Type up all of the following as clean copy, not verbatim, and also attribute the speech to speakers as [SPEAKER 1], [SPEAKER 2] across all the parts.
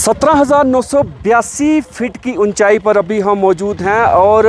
[SPEAKER 1] 17,982 feet की ऊंचाई पर अभी हम मौजूद हैं और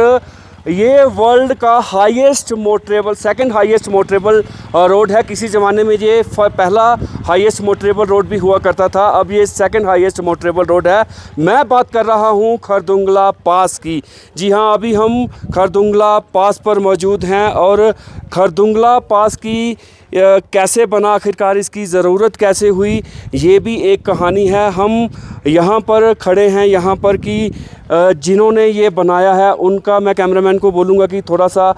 [SPEAKER 1] ये वर्ल्ड का highest motorable second highest motorable road है। किसी ज़माने में ये पहला हाईएस्ट मोटरेबल रोड भी हुआ करता था, अब ये सेकंड हाईएस्ट मोटरेबल रोड है। मैं बात कर रहा हूँ खरदुंगला पास की। जी हाँ, अभी हम खरदुंगला पास पर मौजूद हैं और खरदुंगला पास की कैसे बना, आखिरकार इसकी ज़रूरत कैसे हुई, ये भी एक कहानी है। हम यहाँ पर खड़े हैं, यहाँ पर कि जिन्होंने ये बनाया है उनका मैं कैमरामैन को बोलूँगा कि थोड़ा सा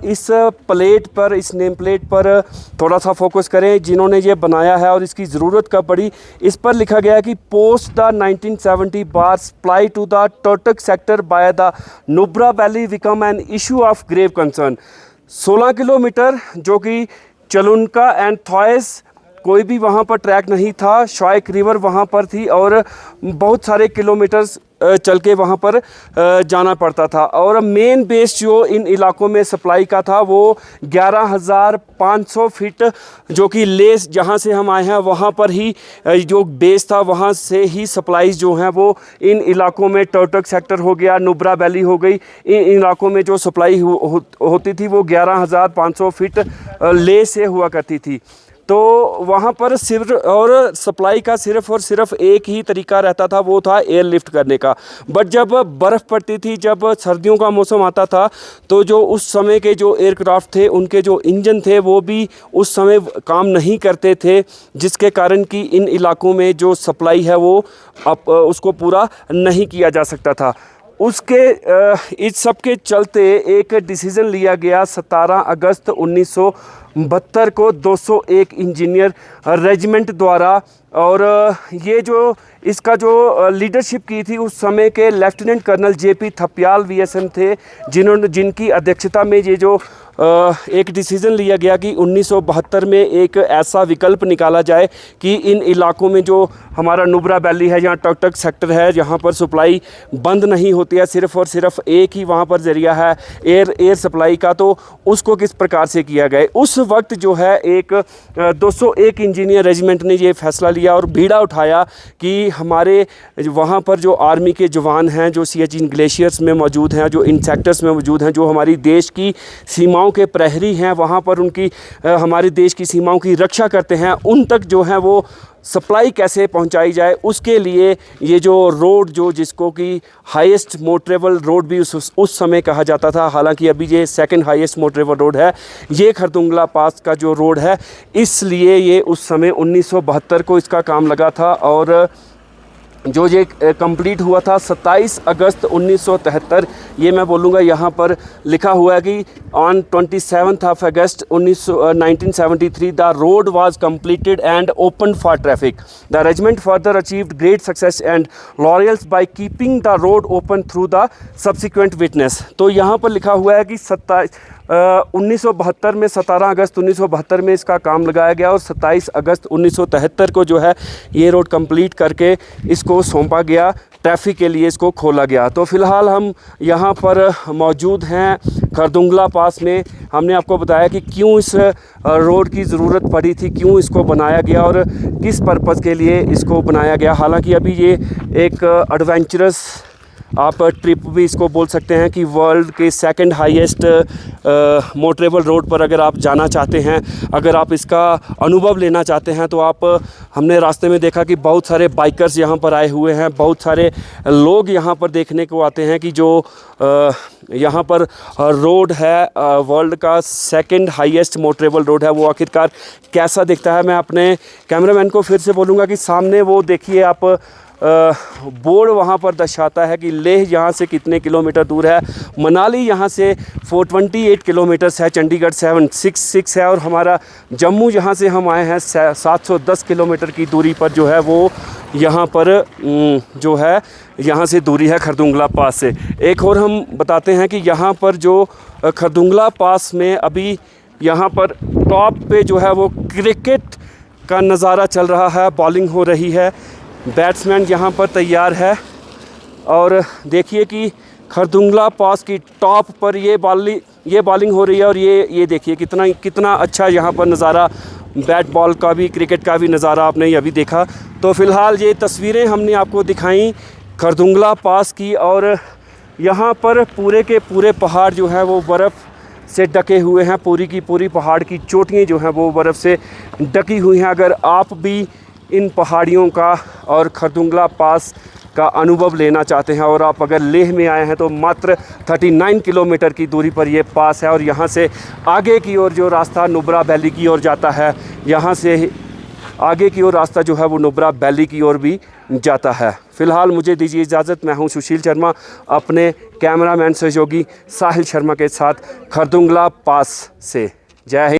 [SPEAKER 1] इस प्लेट पर, इस नेम प्लेट पर थोड़ा सा फोकस करें, जिन्होंने ये बनाया है और इसकी ज़रूरत कब पड़ी। इस पर लिखा गया है कि post the 1970 war supply to the Turtuk sector by the Nubra valley become an issue of grave concern. 16 kilometre जो कि चलुनका एंड थॉयस, कोई भी वहाँ पर ट्रैक नहीं था। शॉयक रिवर वहाँ पर थी और बहुत सारे किलोमीटर्स चल के वहाँ पर जाना पड़ता था। और मेन बेस जो इन इलाकों में सप्लाई का था वो 11,500 फीट, जो कि लेस जहाँ से हम आए हैं वहाँ पर ही जो बेस था, वहाँ से ही सप्लाईज जो हैं वो इन इलाकों में, टोटक सेक्टर हो गया, नुब्रा वैली हो गई, इन इलाकों में जो सप्लाई होती थी वो 11,500 फीट ले से हुआ करती थी। तो वहाँ पर सिर्फ और सप्लाई का सिर्फ और सिर्फ एक ही तरीका रहता था, वो था एयर लिफ्ट करने का। बट जब बर्फ़ पड़ती थी, जब सर्दियों का मौसम आता था, तो जो उस समय के जो एयरक्राफ्ट थे उनके जो इंजन थे वो भी उस समय काम नहीं करते थे, जिसके कारण कि इन इलाकों में जो सप्लाई है वो उसको पूरा नहीं किया जा सकता था। उसके इस सब के चलते एक डिसीज़न लिया गया 17 अगस्त 1972 को 201 इंजीनियर रेजिमेंट द्वारा। और ये जो इसका जो लीडरशिप की थी उस समय के लेफ्टिनेंट कर्नल जेपी थपयाल वीएसएम थे, जिनकी अध्यक्षता में ये जो एक डिसीज़न लिया गया कि 1972 में एक ऐसा विकल्प निकाला जाए कि इन इलाकों में जो हमारा नुब्रा वैली है, यहाँ टकटक सेक्टर है, जहाँ पर सप्लाई बंद नहीं होती है, सिर्फ़ और सिर्फ एक ही वहाँ पर ज़रिया है एयर सप्लाई का, तो उसको किस प्रकार से किया गया। उस वक्त जो है एक 201 इंजीनियर रेजिमेंट ने ये फैसला लिया और बीड़ा उठाया कि हमारे वहाँ पर जो आर्मी के जवान हैं, जो सियाचिन ग्लेशियर्स में मौजूद हैं, जो इन सेक्टर्स में मौजूद हैं, जो हमारी देश की सीमाओं के प्रहरी हैं, वहाँ पर उनकी हमारे देश की सीमाओं की रक्षा करते हैं, उन तक जो है वो सप्लाई कैसे पहुंचाई जाए। उसके लिए ये जो रोड, जो जिसको कि हाईएस्ट मोटरेबल रोड भी उस समय कहा जाता था, हालांकि अभी ये सेकंड हाईएस्ट मोटरेबल रोड है, ये खरदुंगला पास का जो रोड है, इसलिए ये उस समय 1972 को इसका काम लगा था। और जो ये कंप्लीट हुआ था 27 अगस्त 1973, ये मैं बोलूँगा यहाँ पर लिखा हुआ है कि on 27 of August 1973 the road was completed and open for traffic. The regiment further achieved great success and laurels by keeping the road open through the subsequent winters. तो यहाँ पर लिखा हुआ है कि 1972 में, 17 अगस्त 1972 में इसका काम लगाया गया और 27 अगस्त 1973 को जो है ये रोड कंप्लीट करके इसको सौंपा गया, ट्रैफिक के लिए इसको खोला गया। तो फ़िलहाल हम यहाँ पर मौजूद हैं खरदुंगला पास में। हमने आपको बताया कि क्यों इस रोड की ज़रूरत पड़ी थी, क्यों इसको बनाया गया और किस पर्पज़ के लिए इसको बनाया गया। हालांकि अभी ये एक एडवेंचरस आप ट्रिप भी इसको बोल सकते हैं कि वर्ल्ड के सेकंड हाईएस्ट मोटरेबल रोड पर अगर आप जाना चाहते हैं, अगर आप इसका अनुभव लेना चाहते हैं, तो आप, हमने रास्ते में देखा कि बहुत सारे बाइकर्स यहाँ पर आए हुए हैं, बहुत सारे लोग यहाँ पर देखने को आते हैं कि जो यहाँ पर रोड है, वर्ल्ड का सेकंड हाईएस्ट मोटरेबल रोड है, वो आखिरकार कैसा दिखता है। मैं अपने कैमरामैन को फिर से बोलूँगा कि सामने वो देखिए आप, बोर्ड वहाँ पर दर्शाता है कि लेह यहाँ से कितने किलोमीटर दूर है, मनाली यहाँ से 428 किलोमीटर्स है, चंडीगढ़ 766 है और हमारा जम्मू जहाँ से हम आए हैं 710 किलोमीटर की दूरी पर जो है वो यहाँ पर जो है यहाँ से दूरी है खरदुंगला पास से। एक और हम बताते हैं कि यहाँ पर जो खरदुंगला पास में अभी यहाँ पर टॉप पे जो है वो क्रिकेट का नज़ारा चल रहा है, बॉलिंग हो रही है, बैट्समैन यहाँ पर तैयार है। और देखिए कि खरदुंगला पास की टॉप पर ये बॉलिंग हो रही है और ये देखिए कितना अच्छा यहाँ पर नज़ारा बैट बॉल का भी, क्रिकेट का भी नज़ारा आपने अभी देखा। तो फ़िलहाल ये तस्वीरें हमने आपको दिखाई खरदुंगला पास की, और यहाँ पर पूरे के पूरे पहाड़ जो है वो बर्फ़ से ढके हुए हैं। पूरी की पूरी पहाड़ की चोटियाँ जो हैं वो बर्फ़ से ढकी हुई हैं। अगर आप भी इन पहाड़ियों का और खरदुंगला पास का अनुभव लेना चाहते हैं, और आप अगर लेह में आए हैं, तो मात्र 39 किलोमीटर की दूरी पर ये पास है। और यहाँ से आगे की ओर जो रास्ता नुब्रा वैली की ओर जाता है, यहाँ से आगे की ओर रास्ता जो है वो नुब्रा वैली की ओर भी जाता है। फ़िलहाल मुझे दीजिए इजाज़त। मैं हूँ सुशील शर्मा, अपने कैमरामैन सहयोगी साहिल शर्मा के साथ खरदुंगला पास से। जय हिंद।